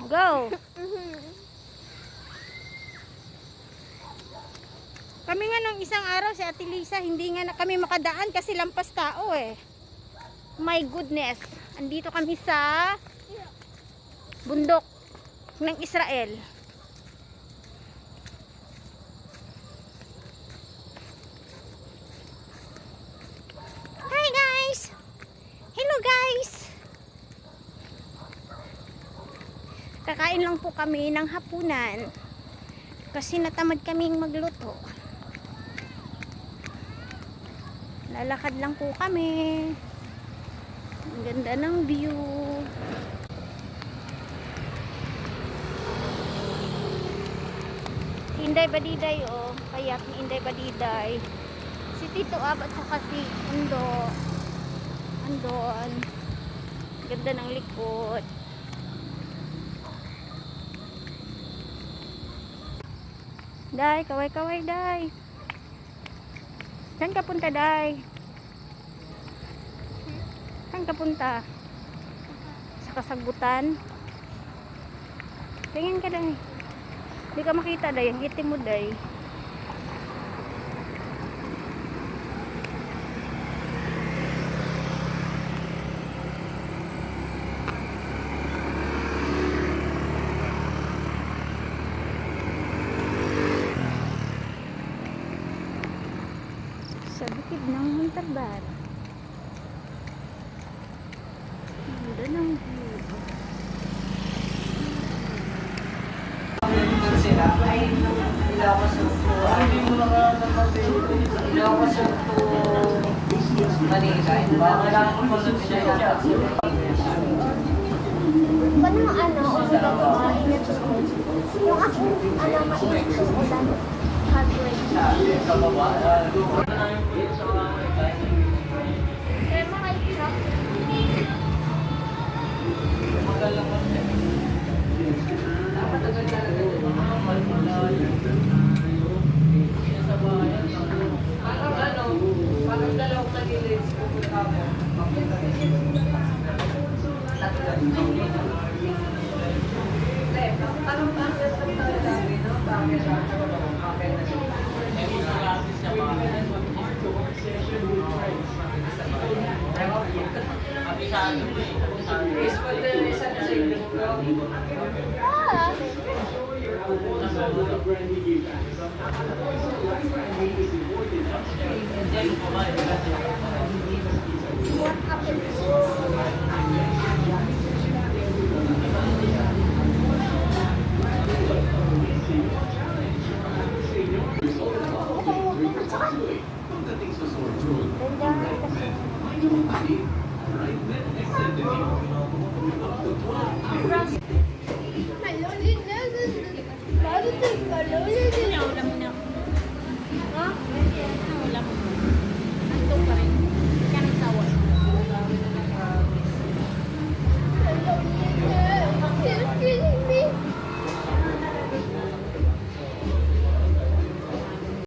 Go! Kami nga nung isang araw si Ate Lisa, hindi nga na kami makadaan kasi lampas tao eh. My goodness. Andito kami sa bundok ng Israel. Hi guys! Hello guys! Kakain lang po kami ng hapunan kasi natamad kaming magluto. Lalakad lang po kami. Ang ganda ng view. Inday Badiday oh. Kayak ni Inday Badiday. Si Tito Ab at saka si Undo. Andon. Ganda ng likod. Day, kaway-kaway Day. Saan ka punta Day? Saan ka punta? Sa kasagutan? Tingin ka Day. Hindi ka makita Day. Ang itim mo Day. Sa bukid ng Montalban. Ganda ng view. Ay, Ilocos to Manila. Paano mainit yung aking mainit yung ulan heartbreak. Kaya makaisap. Parang dalawang nag-i-lids pupunta mo. Anong bakit ang tayo namin, no? Bakit na is for the isang single vlog. What happened? Ganda.